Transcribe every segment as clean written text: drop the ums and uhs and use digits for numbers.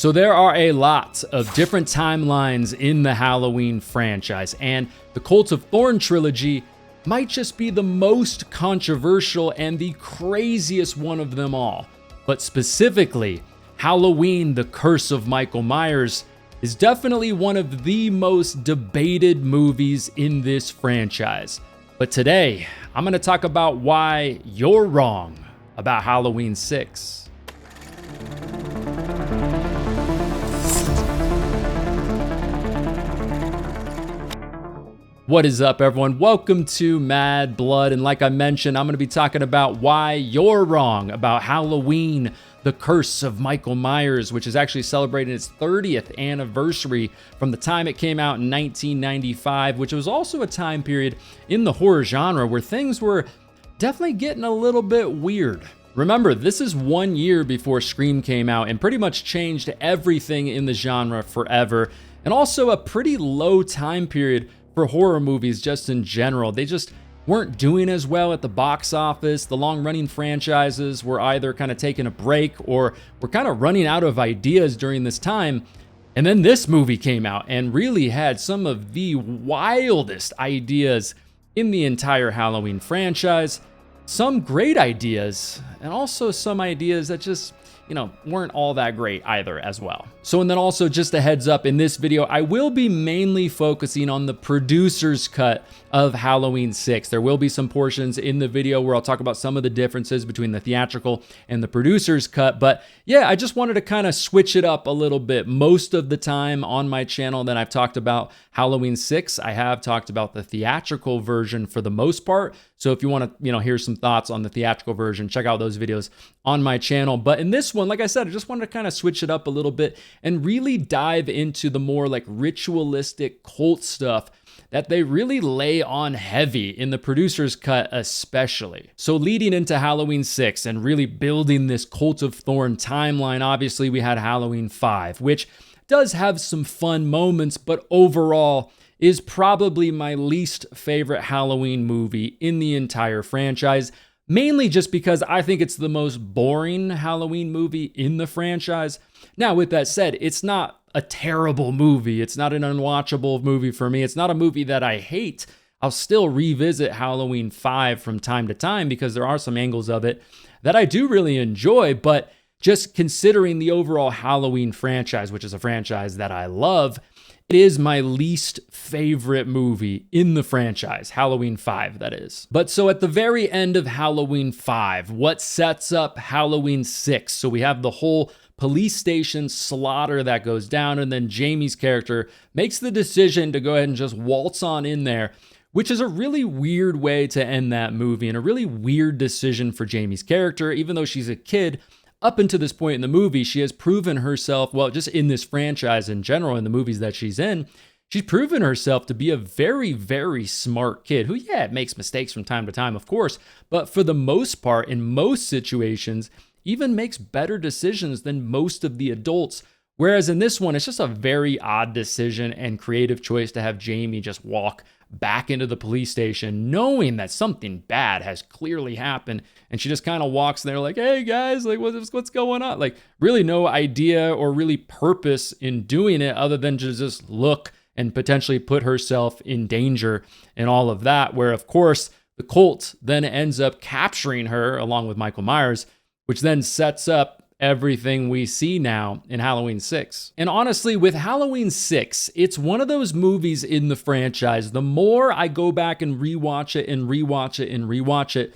So there are a lot of different timelines in the Halloween franchise, and the Cult of Thorn trilogy might just be the most controversial and the craziest one of them all. But specifically, Halloween: The Curse of Michael Myers is definitely one of the most debated movies in this franchise. But today, I'm going to talk about why you're wrong about Halloween 6. What is up, everyone? Welcome to Mad Blood, and like I mentioned, I'm going to be talking about why you're wrong about Halloween: The Curse of Michael Myers, which is actually celebrating its 30th anniversary from the time it came out in 1995, which was also a time period in the horror genre where things were definitely getting a little bit weird. Remember, this is 1 year before Scream came out and pretty much changed everything in the genre forever, and also a pretty low time period for horror movies just in general. They just weren't doing as well at the box office. The long-running franchises were either kind of taking a break or were kind of running out of ideas during this time. And then this movie came out and really had some of the wildest ideas in the entire Halloween franchise. Some great ideas, and also some ideas that just, weren't all that great either as well. So, and then also just a heads up, in this video, I will be mainly focusing on the producer's cut of Halloween 6. There will be some portions in the video where I'll talk about some of the differences between the theatrical and the producer's cut. But yeah, I just wanted to kind of switch it up a little bit. Most of the time on my channel that I've talked about Halloween 6, I have talked about the theatrical version for the most part. So if you want to, hear some thoughts on the theatrical version, check out those videos on my channel. But in this one, like I said, I just wanted to kind of switch it up a little bit and really dive into the more like ritualistic cult stuff that they really lay on heavy in the producer's cut especially. So leading into Halloween 6 and really building this Cult of Thorn timeline, obviously we had Halloween 5, which does have some fun moments, but overall is probably my least favorite Halloween movie in the entire franchise, mainly just because I think it's the most boring Halloween movie in the franchise. Now, with that said, it's not a terrible movie. It's not an unwatchable movie for me. It's not a movie that I hate. I'll still revisit Halloween 5 from time to time because there are some angles of it that I do really enjoy, but just considering the overall Halloween franchise, which is a franchise that I love, it is my least favorite movie in the franchise, Halloween 5, that is. But so at the very end of Halloween 5, what sets up Halloween 6? So we have the whole police station slaughter that goes down, and then Jamie's character makes the decision to go ahead and just waltz on in there, which is a really weird way to end that movie and a really weird decision for Jamie's character. Even though she's a kid, up until this point in the movie, she has proven herself, well, just in this franchise in general, in the movies that she's in, she's proven herself to be a very, very smart kid who, makes mistakes from time to time, of course, but for the most part, in most situations, even makes better decisions than most of the adults. Whereas in this one, it's just a very odd decision and creative choice to have Jamie just walk back into the police station knowing that something bad has clearly happened, and she just kind of walks there like, hey guys, like what's going on? Like really no idea or really purpose in doing it other than to just look and potentially put herself in danger and all of that, where of course the cult then ends up capturing her along with Michael Myers, which then sets up everything we see now in Halloween 6. And honestly, with Halloween 6, it's one of those movies in the franchise, the more I go back and rewatch it and rewatch it and rewatch it,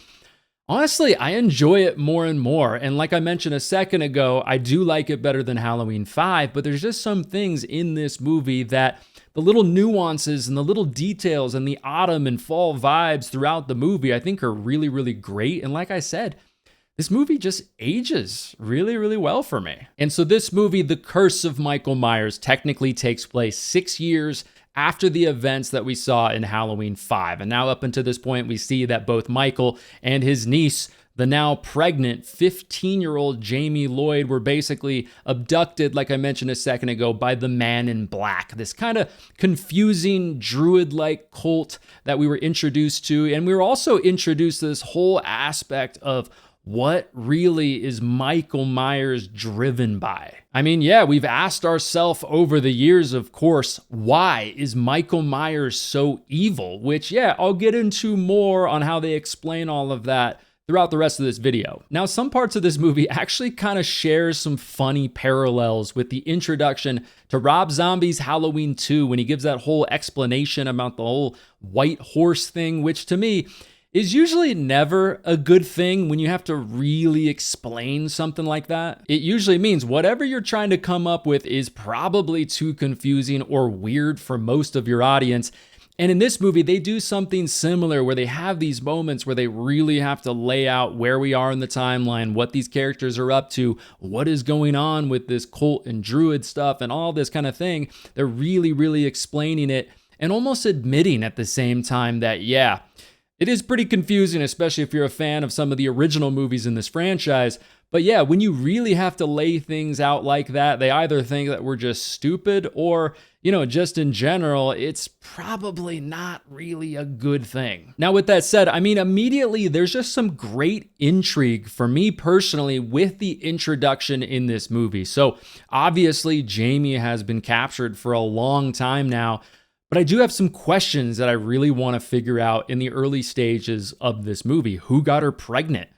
honestly, I enjoy it more and more. And like I mentioned a second ago, I do like it better than Halloween 5, but there's just some things in this movie that the little nuances and the little details and the autumn and fall vibes throughout the movie, I think are really, really great. And like I said, this movie just ages really, really well for me. And so this movie, The Curse of Michael Myers, technically takes place 6 years after the events that we saw in Halloween 5. And now up until this point, we see that both Michael and his niece, the now pregnant 15-year-old Jamie Lloyd, were basically abducted, like I mentioned a second ago, by the Man in Black, this kind of confusing druid-like cult that we were introduced to. And we were also introduced to this whole aspect of what really is Michael Myers driven by? I mean, yeah, we've asked ourselves over the years, of course, why is Michael Myers so evil? Which, yeah, I'll get into more on how they explain all of that throughout the rest of this video. Now, some parts of this movie actually kind of share some funny parallels with the introduction to Rob Zombie's Halloween 2 when he gives that whole explanation about the whole white horse thing, which to me is usually never a good thing when you have to really explain something like that. It usually means whatever you're trying to come up with is probably too confusing or weird for most of your audience. And in this movie, they do something similar where they have these moments where they really have to lay out where we are in the timeline, what these characters are up to, what is going on with this cult and druid stuff and all this kind of thing. They're really, really explaining it and almost admitting at the same time that, yeah, it is pretty confusing, especially if you're a fan of some of the original movies in this franchise. But yeah, when you really have to lay things out like that, they either think that we're just stupid or, just in general, it's probably not really a good thing. Now, with that said, I mean, immediately there's just some great intrigue for me personally with the introduction in this movie. So obviously, Jamie has been captured for a long time now. But I do have some questions that I really want to figure out in the early stages of this movie. Who got her pregnant?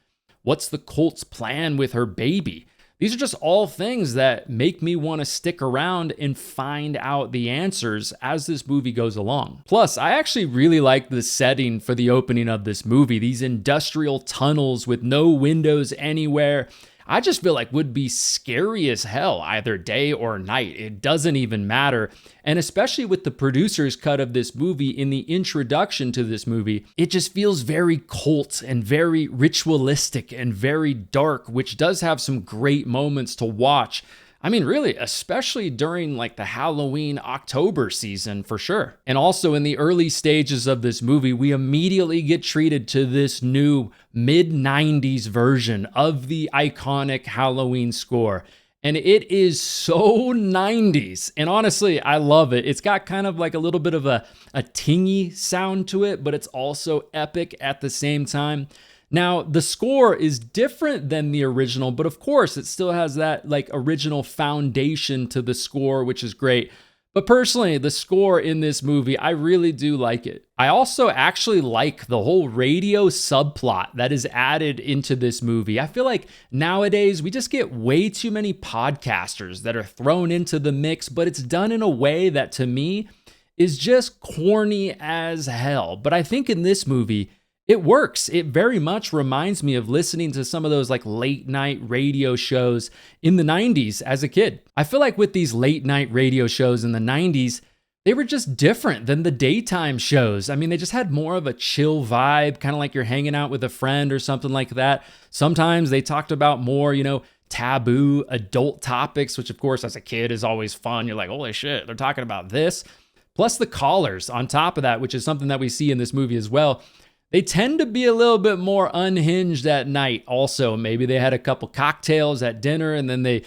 What's the cult's plan with her baby? These are just all things that make me want to stick around and find out the answers as this movie goes along. Plus, I actually really like the setting for the opening of this movie. These industrial tunnels with no windows anywhere. I just feel like would be scary as hell, either day or night. It doesn't even matter. And especially with the producer's cut of this movie in the introduction to this movie, it just feels very cult and very ritualistic and very dark, which does have some great moments to watch. I mean, really, especially during like the Halloween October season for sure. And also in the early stages of this movie, we immediately get treated to this new mid-90s version of the iconic Halloween score. And it is so 90s. And honestly, I love it. It's got kind of like a little bit of a tingy sound to it, but it's also epic at the same time. Now, the score is different than the original, but of course, it still has that like original foundation to the score, which is great. But personally, the score in this movie, I really do like it. I also actually like the whole radio subplot that is added into this movie. I feel like nowadays we just get way too many podcasters that are thrown into the mix, but it's done in a way that to me is just corny as hell. But I think in this movie, it works. It very much reminds me of listening to some of those like late night radio shows in the 90s as a kid. I feel like with these late night radio shows in the 90s, they were just different than the daytime shows. I mean, they just had more of a chill vibe, kind of like you're hanging out with a friend or something like that. Sometimes they talked about more, taboo adult topics, which of course as a kid is always fun. You're like, holy shit, they're talking about this. Plus the callers on top of that, which is something that we see in this movie as well. They tend to be a little bit more unhinged at night. Also, maybe they had a couple cocktails at dinner and then they,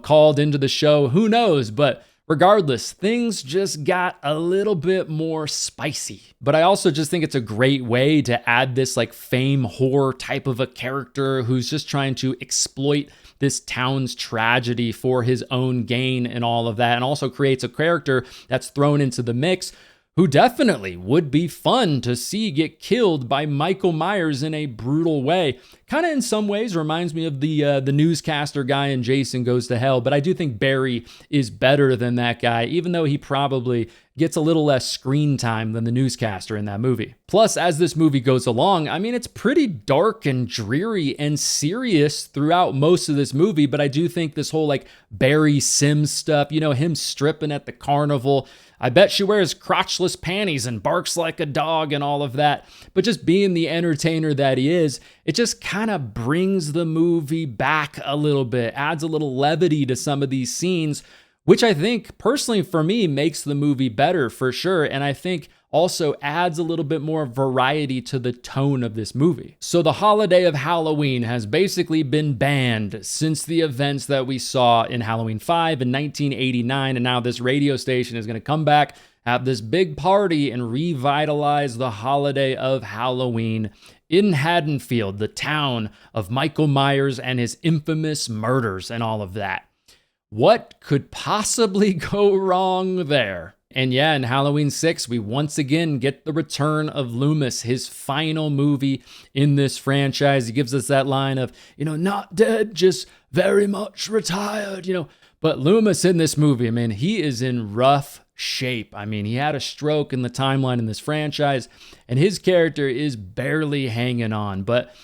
called into the show. Who knows? But regardless, things just got a little bit more spicy. But I also just think it's a great way to add this like fame whore type of a character who's just trying to exploit this town's tragedy for his own gain and all of that. And also creates a character that's thrown into the mix who definitely would be fun to see get killed by Michael Myers in a brutal way. Kind of in some ways reminds me of the newscaster guy in Jason Goes to Hell, but I do think Barry is better than that guy, even though he probably gets a little less screen time than the newscaster in that movie. Plus, as this movie goes along, I mean, it's pretty dark and dreary and serious throughout most of this movie, but I do think this whole like Barry Sims stuff, him stripping at the carnival, I bet she wears crotchless panties and barks like a dog and all of that. But just being the entertainer that he is, it just kind of brings the movie back a little bit, adds a little levity to some of these scenes, which I think personally for me makes the movie better for sure. And I think also adds a little bit more variety to the tone of this movie. So the holiday of Halloween has basically been banned since the events that we saw in Halloween 5 in 1989. And now this radio station is going to come back, have this big party and revitalize the holiday of Halloween in Haddonfield, the town of Michael Myers and his infamous murders and all of that. What could possibly go wrong there? And yeah, in Halloween 6, we once again get the return of Loomis, his final movie in this franchise. He gives us that line of, not dead, just very much retired, But Loomis in this movie, I mean, he is in rough shape. I mean, he had a stroke in the timeline in this franchise, and his character is barely hanging on. But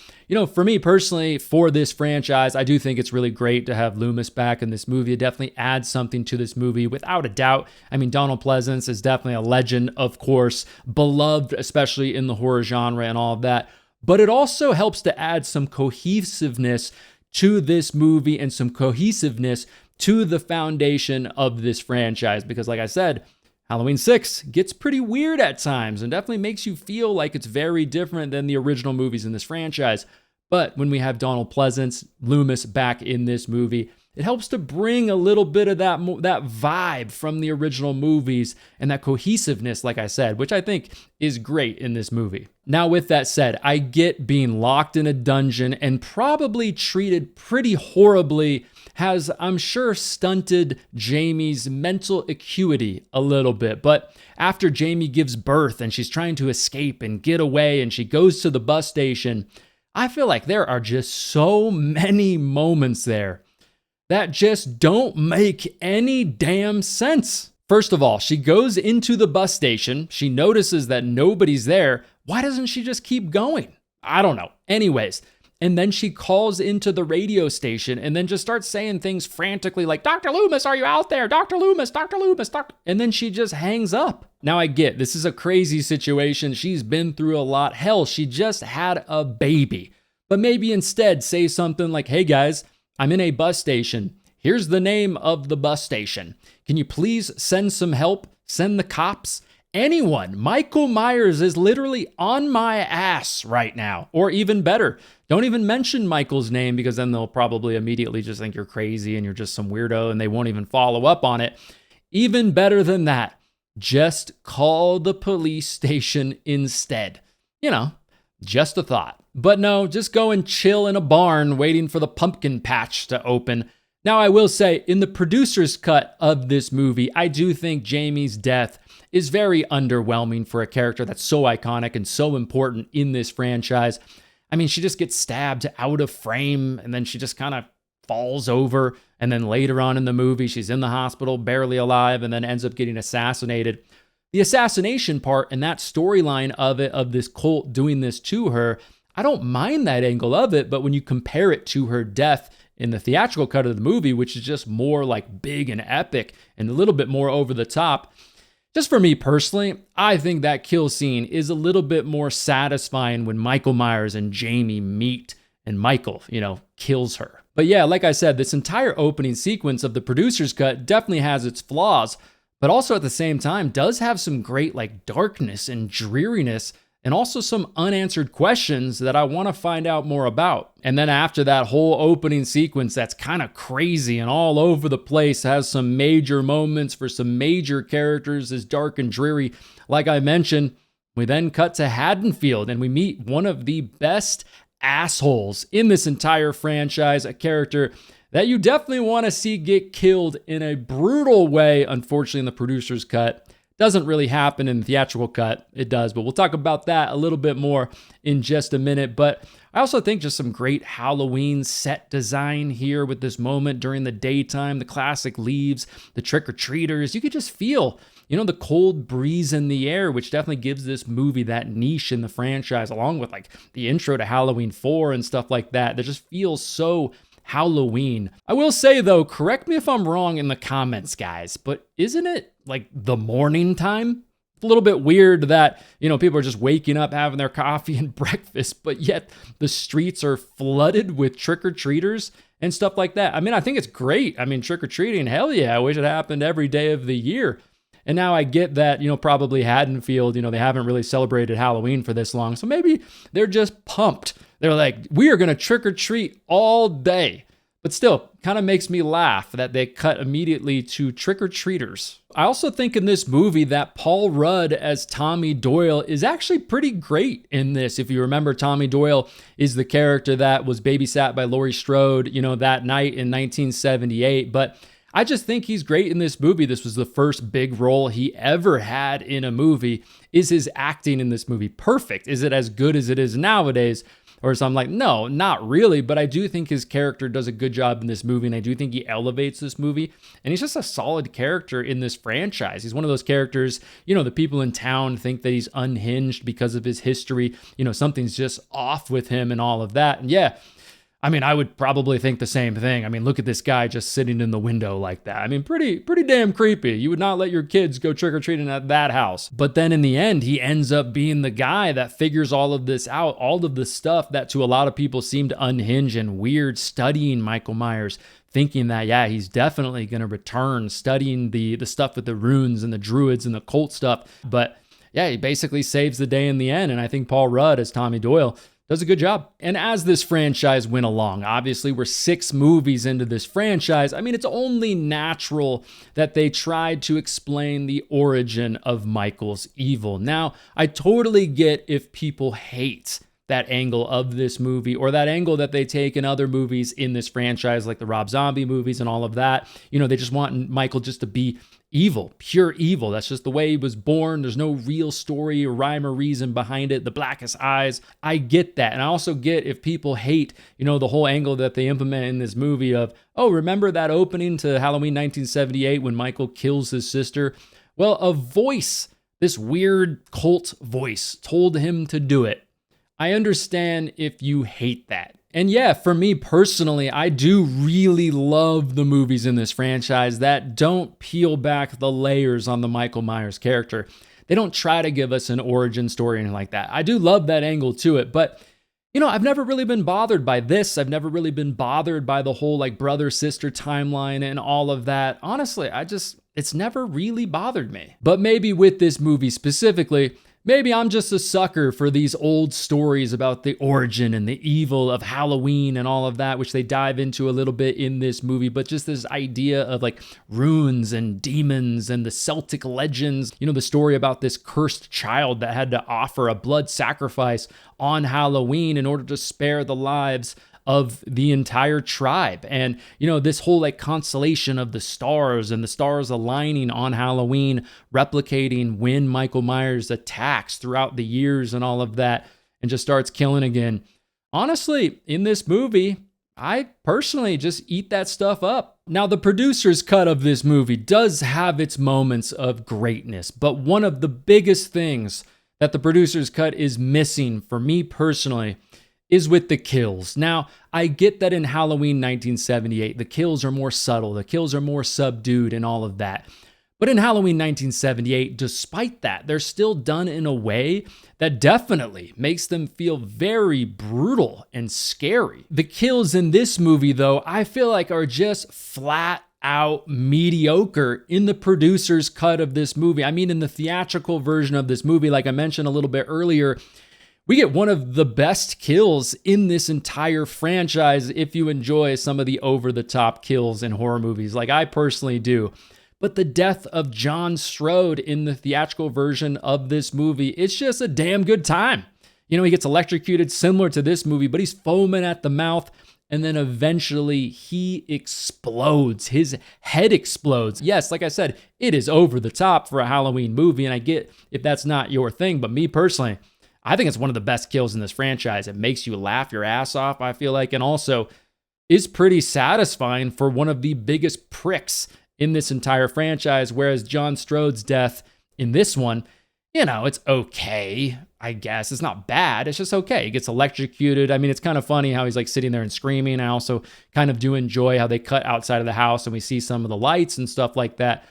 for me personally, for this franchise, I do think it's really great to have Loomis back in this movie. It definitely adds something to this movie, without a doubt. I mean, Donald Pleasence is definitely a legend, of course, beloved, especially in the horror genre and all of that. But it also helps to add some cohesiveness to this movie and some cohesiveness to the foundation of this franchise. Because like I said, Halloween 6 gets pretty weird at times and definitely makes you feel like it's very different than the original movies in this franchise. But when we have Donald Pleasence, Loomis back in this movie, it helps to bring a little bit of that vibe from the original movies and that cohesiveness, like I said, which I think is great in this movie. Now, with that said, I get being locked in a dungeon and probably treated pretty horribly has, I'm sure, stunted Jamie's mental acuity a little bit. But after Jamie gives birth and she's trying to escape and get away and she goes to the bus station, I feel like there are just so many moments there that just don't make any damn sense. First of all, she goes into the bus station. She notices that nobody's there. Why doesn't she just keep going? I don't know. Anyways, and then she calls into the radio station and then just starts saying things frantically like, Dr. Loomis, are you out there? Dr. Loomis, Dr. Loomis, Dr. And then she just hangs up. Now I get this is a crazy situation. She's been through a lot. Hell, she just had a baby. But maybe instead say something like, hey guys, I'm in a bus station. Here's the name of the bus station. Can you please send some help? Send the cops? Anyone. Michael Myers is literally on my ass right now. Or even better, don't even mention Michael's name because then they'll probably immediately just think you're crazy and you're just some weirdo and they won't even follow up on it. Even better than that, just call the police station instead. Just a thought. But no, just go and chill in a barn waiting for the pumpkin patch to open. Now, I will say, in the producer's cut of this movie, I do think Jamie's death is very underwhelming for a character that's so iconic and so important in this franchise. I mean, she just gets stabbed out of frame, and then she just kind of falls over, and then later on in the movie, she's in the hospital, barely alive, and then ends up getting assassinated. The assassination part and that storyline of it, of this cult doing this to her, I don't mind that angle of it, but when you compare it to her death in the theatrical cut of the movie, which is just more like big and epic and a little bit more over the top, just for me personally, I think that kill scene is a little bit more satisfying when Michael Myers and Jamie meet and Michael, kills her. But yeah, like I said, this entire opening sequence of the producer's cut definitely has its flaws, but also at the same time does have some great darkness and dreariness and also some unanswered questions that I want to find out more about. And then after that whole opening sequence that's kind of crazy and all over the place, has some major moments for some major characters, is dark and dreary. Like I mentioned, we then cut to Haddonfield and we meet one of the best assholes in this entire franchise, a character that you definitely want to see get killed in a brutal way. Unfortunately, in the producer's cut, doesn't really happen in the theatrical cut. It does, but we'll talk about that a little bit more in just a minute. But I also think just some great Halloween set design here with this moment during the daytime, the classic leaves, the trick-or-treaters. You could just feel, the cold breeze in the air, which definitely gives this movie that niche in the franchise, along with the intro to Halloween 4 and stuff like that. That just feels so Halloween. I will say though, correct me if I'm wrong in the comments, guys, but isn't it the morning time? It's a little bit weird that, people are just waking up, having their coffee and breakfast, but yet the streets are flooded with trick-or-treaters and stuff like that. I mean, I think it's great. I mean, trick-or-treating, hell yeah, I wish it happened every day of the year. And now I get that, probably Haddonfield, they haven't really celebrated Halloween for this long. So maybe they're just pumped. They're like, we are going to trick or treat all day. But still, kind of makes me laugh that they cut immediately to trick-or-treaters. I also think in this movie that Paul Rudd as Tommy Doyle is actually pretty great in this. If you remember, Tommy Doyle is the character that was babysat by Laurie Strode, that night in 1978. But I just think he's great in this movie. This was the first big role he ever had in a movie. Is his acting in this movie perfect? Is it as good as it is nowadays? Or so I'm like, no, not really. But I do think his character does a good job in this movie. And I do think he elevates this movie. And he's just a solid character in this franchise. He's one of those characters, the people in town think that he's unhinged because of his history. Something's just off with him and all of that. And yeah, I would probably think the same thing. Look at this guy just sitting in the window like that. Pretty damn creepy. You would not let your kids go trick-or-treating at that house. But then in the end, he ends up being the guy that figures all of this out, all of the stuff that to a lot of people seemed unhinged and weird, studying Michael Myers, thinking that, yeah, he's definitely going to return, studying the stuff with the runes and the druids and the cult stuff. But yeah, he basically saves the day in the end. And I think Paul Rudd as Tommy Doyle does a good job. And as this franchise went along, obviously we're 6 movies into this franchise. It's only natural that they tried to explain the origin of Michael's evil. Now, I totally get if people hate that angle of this movie or that angle that they take in other movies in this franchise, like the Rob Zombie movies and all of that. They just want Michael just to be evil, pure evil. That's just the way he was born. There's no real story or rhyme or reason behind it. The blackest eyes. I get that. And I also get if people hate, the whole angle that they implement in this movie of, oh, remember that opening to Halloween 1978 when Michael kills his sister? Well, a voice, this weird cult voice, told him to do it. I understand if you hate that. And yeah, for me personally, I do really love the movies in this franchise that don't peel back the layers on the Michael Myers character. They don't try to give us an origin story or anything like that. I do love that angle to it, but I've never really been bothered by this. I've never really been bothered by the whole brother-sister timeline and all of that. Honestly, it's never really bothered me. But maybe with this movie specifically, maybe I'm just a sucker for these old stories about the origin and the evil of Halloween and all of that, which they dive into a little bit in this movie, but just this idea of runes and demons and the Celtic legends, the story about this cursed child that had to offer a blood sacrifice on Halloween in order to spare the lives of the entire tribe. And, this whole constellation of the stars and the stars aligning on Halloween, replicating when Michael Myers attacks throughout the years and all of that, and just starts killing again. Honestly, in this movie, I personally just eat that stuff up. Now, the producer's cut of this movie does have its moments of greatness, but one of the biggest things that the producer's cut is missing for me personally is with the kills. Now, I get that in Halloween 1978, the kills are more subtle, the kills are more subdued and all of that. But in Halloween 1978, despite that, they're still done in a way that definitely makes them feel very brutal and scary. The kills in this movie, though, I feel like are just flat out mediocre in the producer's cut of this movie. In the theatrical version of this movie, like I mentioned a little bit earlier, we get one of the best kills in this entire franchise if you enjoy some of the over-the-top kills in horror movies, like I personally do. But the death of John Strode in the theatrical version of this movie, it's just a damn good time. He gets electrocuted similar to this movie, but he's foaming at the mouth, and then eventually he explodes. His head explodes. Yes, like I said, it is over the top for a Halloween movie, and I get if that's not your thing, but me personally, I think it's one of the best kills in this franchise. It makes you laugh your ass off, I feel like, and also is pretty satisfying for one of the biggest pricks in this entire franchise, whereas John Strode's death in this one, it's okay, I guess. It's not bad. It's just okay. He gets electrocuted. It's kind of funny how he's sitting there and screaming. I also kind of do enjoy how they cut outside of the house and we see some of the lights and stuff like that.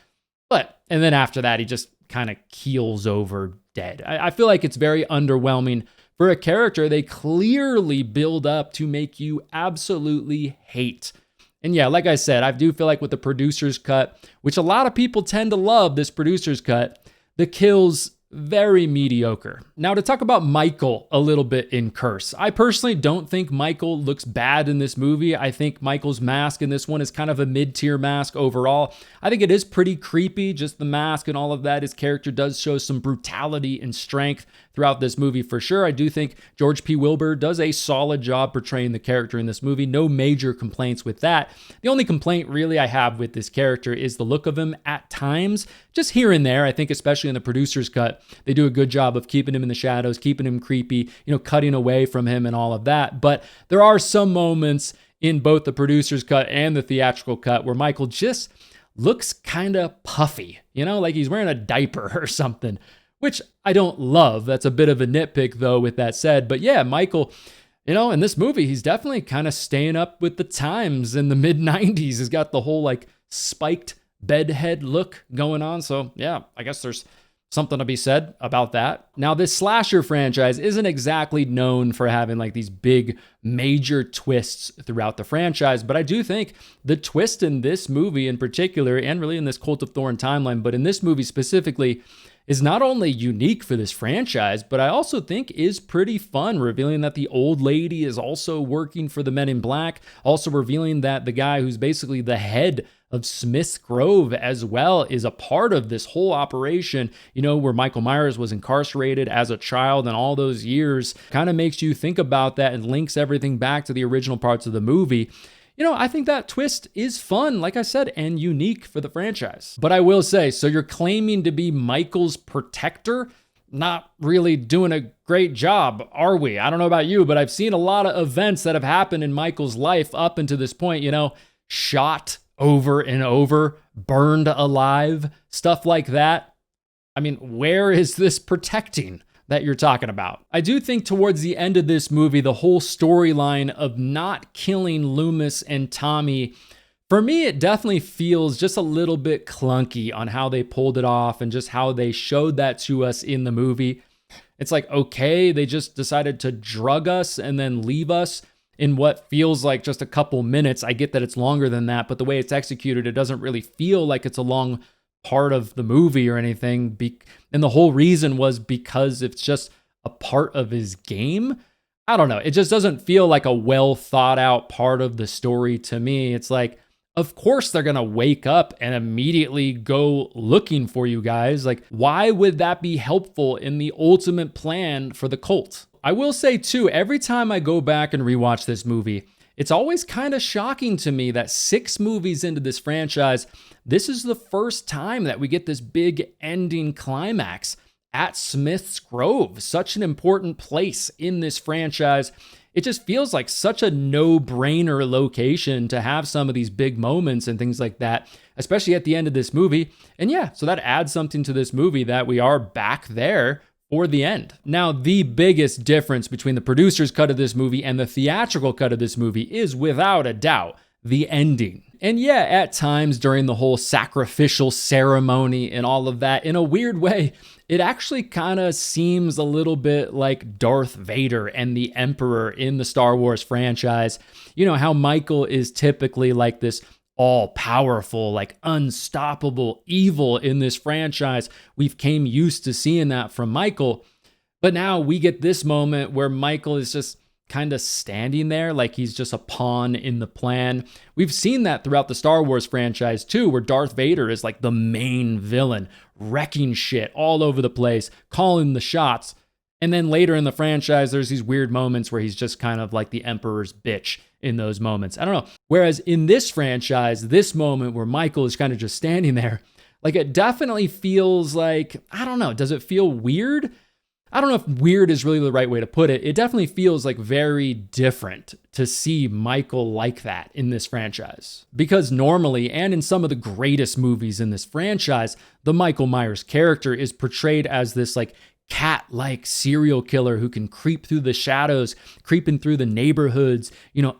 And then after that, he just kind of keels over dead. I feel like it's very underwhelming for a character they clearly build up to make you absolutely hate. And yeah, like I said, I do feel like with the producer's cut, which a lot of people tend to love this producer's cut, the kills very mediocre. Now, to talk about Michael a little bit in Curse, I personally don't think Michael looks bad in this movie. I think Michael's mask in this one is kind of a mid-tier mask overall. I think it is pretty creepy, just the mask and all of that. His character does show some brutality and strength throughout this movie for sure. I do think George P. Wilbur does a solid job portraying the character in this movie. No major complaints with that. The only complaint really I have with this character is the look of him at times, just here and there. I think especially in the producer's cut, they do a good job of keeping him in the shadows, keeping him creepy, cutting away from him and all of that. But there are some moments in both the producer's cut and the theatrical cut where Michael just looks kind of puffy, like he's wearing a diaper or something, which I don't love. That's a bit of a nitpick though, with that said. But yeah, Michael, in this movie, he's definitely kind of staying up with the times in the mid-90s. He's got the whole spiked bedhead look going on. So yeah, I guess there's something to be said about that. Now, this slasher franchise isn't exactly known for having these big major twists throughout the franchise, but I do think the twist in this movie in particular, and really in this Cult of Thorn timeline, but in this movie specifically, is not only unique for this franchise, but I also think is pretty fun, revealing that the old lady is also working for the Men in Black, also revealing that the guy who's basically the head of Smith's Grove as well is a part of this whole operation, where Michael Myers was incarcerated as a child and all those years. Kind of makes you think about that and links everything back to the original parts of the movie. I think that twist is fun, like I said, and unique for the franchise. But I will say, so you're claiming to be Michael's protector? Not really doing a great job, are we? I don't know about you, but I've seen a lot of events that have happened in Michael's life up until this point, shot over and over, burned alive, stuff like that. I mean, where is this protecting that you're talking about? I do think towards the end of this movie, the whole storyline of not killing Loomis and Tommy, for me, it definitely feels just a little bit clunky on how they pulled it off and just how they showed that to us in the movie. It's okay, they just decided to drug us and then leave us in what feels like just a couple minutes. I get that it's longer than that, but the way it's executed, it doesn't really feel like it's a long part of the movie or anything. And the whole reason was because it's just a part of his game. I don't know. It just doesn't feel like a well thought out part of the story to me. It's of course they're going to wake up and immediately go looking for you guys. Why would that be helpful in the ultimate plan for the cult? I will say too, every time I go back and rewatch this movie, it's always kind of shocking to me that 6 movies into this franchise, this is the first time that we get this big ending climax at Smith's Grove, such an important place in this franchise. It just feels like such a no-brainer location to have some of these big moments and things like that, especially at the end of this movie. And yeah, so that adds something to this movie that we are back there for the end. Now, the biggest difference between the producer's cut of this movie and the theatrical cut of this movie is without a doubt the ending. And yeah, at times during the whole sacrificial ceremony and all of that, in a weird way, it actually kind of seems a little bit like Darth Vader and the Emperor in the Star Wars franchise. How Michael is typically this all-powerful, unstoppable evil in this franchise. We've came used to seeing that from Michael, but now we get this moment where Michael is just kind of standing there like he's just a pawn in the plan. We've seen that throughout the Star Wars franchise too, where Darth Vader is the main villain, wrecking shit all over the place, calling the shots. And then later in the franchise, there's these weird moments where he's just kind of like the Emperor's bitch in those moments. I don't know. Whereas in this franchise, this moment where Michael is kind of just standing there, it definitely feels I don't know, does it feel weird? I don't know if weird is really the right way to put it. It definitely feels very different to see Michael like that in this franchise. Because normally, and in some of the greatest movies in this franchise, the Michael Myers character is portrayed as this cat-like serial killer who can creep through the shadows, creeping through the neighborhoods,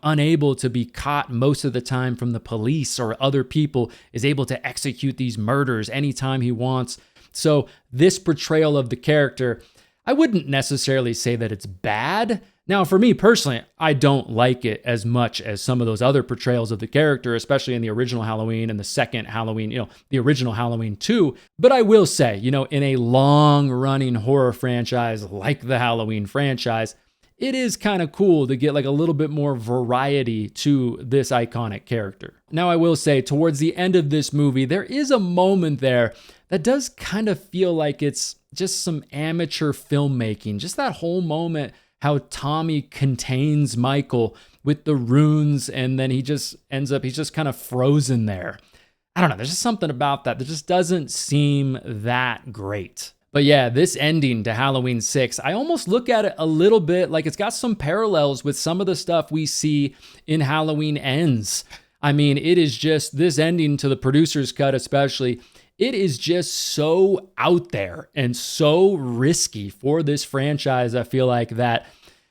unable to be caught most of the time from the police or other people, is able to execute these murders anytime he wants. So this portrayal of the character, I wouldn't necessarily say that it's bad Now, for me personally, I don't like it as much as some of those other portrayals of the character, especially in the original Halloween and the second Halloween, the original Halloween 2. But I will say, in a long-running horror franchise like the Halloween franchise, it is kind of cool to get like a little bit more variety to this iconic character. Now, I will say, towards the end of this movie, there is a moment there that does kind of feel like it's just some amateur filmmaking. Just that whole moment, how Tommy contains Michael with the runes, and then he just ends up, he's just kind of frozen there. I don't know, there's just something about that just doesn't seem that great. But yeah, this ending to Halloween 6, I almost look at it a little bit like it's got some parallels with some of the stuff we see in Halloween Ends. I mean, it is just, this ending to the producer's cut especially, it is just so out there and so risky for this franchise. I feel like that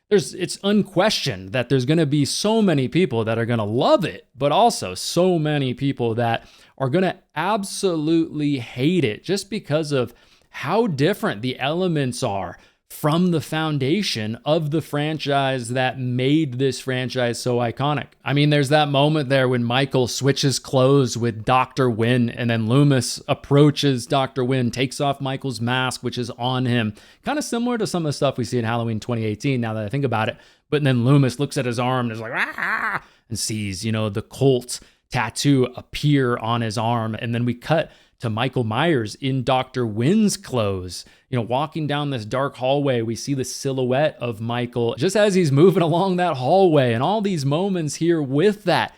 it's unquestioned that there's going to be so many people that are going to love it, but also so many people that are going to absolutely hate it just because of how different the elements are from the foundation of the franchise that made this franchise so iconic. I mean, there's that moment there when Michael switches clothes with Dr. Wynn, and then Loomis approaches Dr. Wynn, takes off Michael's mask, which is on him. Kind of similar to some of the stuff we see in Halloween 2018, now that I think about it. But then Loomis looks at his arm and is like, ah, and sees, the Colt tattoo appear on his arm. And then we cut to Michael Myers in Dr. Wynn's clothes, walking down this dark hallway. We see the silhouette of Michael just as he's moving along that hallway, and all these moments here with that.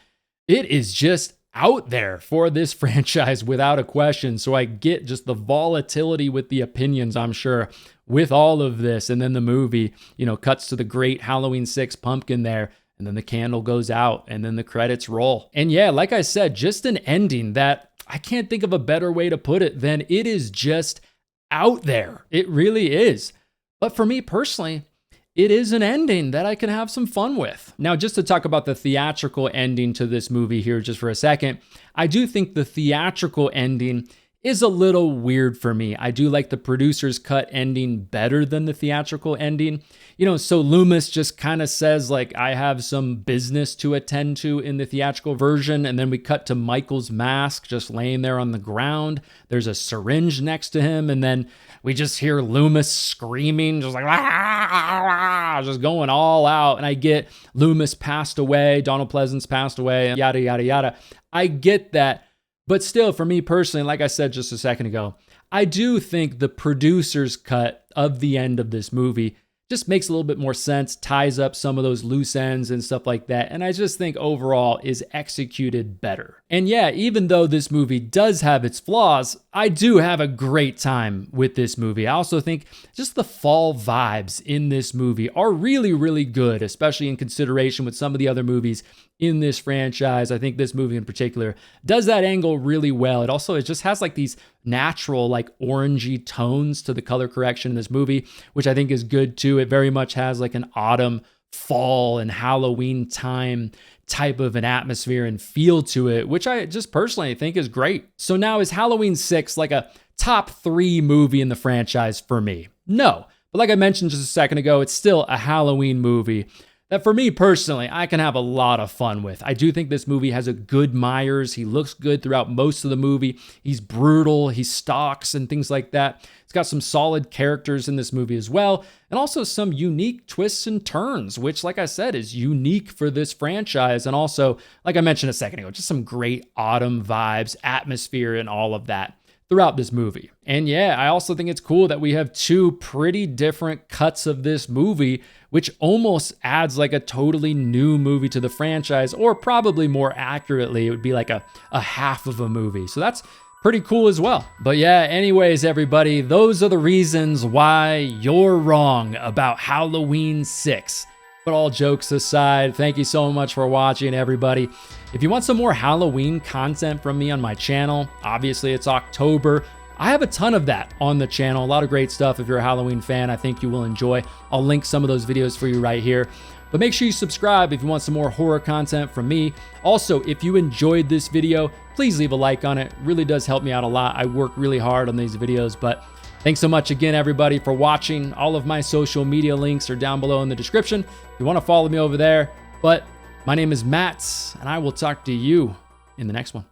It is just out there for this franchise without a question. So I get just the volatility with the opinions, I'm sure, with all of this. And then the movie, cuts to the great Halloween 6 pumpkin there. And then the candle goes out and then the credits roll. And yeah, like I said, just an ending that I can't think of a better way to put it than it is just out there. It really is. But for me personally, it is an ending that I can have some fun with. Now, just to talk about the theatrical ending to this movie here just for a second, I do think the theatrical ending is a little weird for me. I do like the producer's cut ending better than the theatrical ending. So Loomis just kind of says like, I have some business to attend to in the theatrical version. And then we cut to Michael's mask just laying there on the ground. There's a syringe next to him. And then we just hear Loomis screaming, just like, just going all out. And I get Loomis passed away, Donald Pleasance passed away, yada, yada, yada. I get that. But still, for me personally, like I said just a second ago, I do think the producer's cut of the end of this movie just makes a little bit more sense, ties up some of those loose ends and stuff like that. And I just think overall is executed better. And yeah, even though this movie does have its flaws, I do have a great time with this movie. I also think just the fall vibes in this movie are really, really good, especially in consideration with some of the other movies in this franchise. I think this movie in particular does that angle really well. It just has like these natural, like orangey tones to the color correction in this movie, which I think is good too. It very much has like an autumn, fall, and Halloween time type of an atmosphere and feel to it, which I just personally think is great. So now, is Halloween 6 like a top 3 movie in the franchise for me? No. But like I mentioned just a second ago, it's still a Halloween movie that for me personally, I can have a lot of fun with. I do think this movie has a good Myers. He looks good throughout most of the movie. He's brutal, he stalks and things like that. It's got some solid characters in this movie as well, and also some unique twists and turns, which, like I said, is unique for this franchise. And also, like I mentioned a second ago, just some great autumn vibes, atmosphere, and all of that throughout this movie. And yeah, I also think it's cool that we have 2 pretty different cuts of this movie, which almost adds like a totally new movie to the franchise, or probably more accurately, it would be like a half of a movie. So that's pretty cool as well. But yeah, anyways, everybody, those are the reasons why you're wrong about Halloween 6. But all jokes aside, thank you so much for watching, everybody. If you want some more Halloween content from me on my channel, obviously it's October. I have a ton of that on the channel, a lot of great stuff. If you're a Halloween fan, I think you will enjoy. I'll link some of those videos for you right here. But make sure you subscribe if you want some more horror content from me. Also, if you enjoyed this video, please leave a like on it. It really does help me out a lot. I work really hard on these videos, but Thanks so much again, everybody, for watching. All of my social media links are down below in the description if you want to follow me over there. But my name is Matt, and I will talk to you in the next one.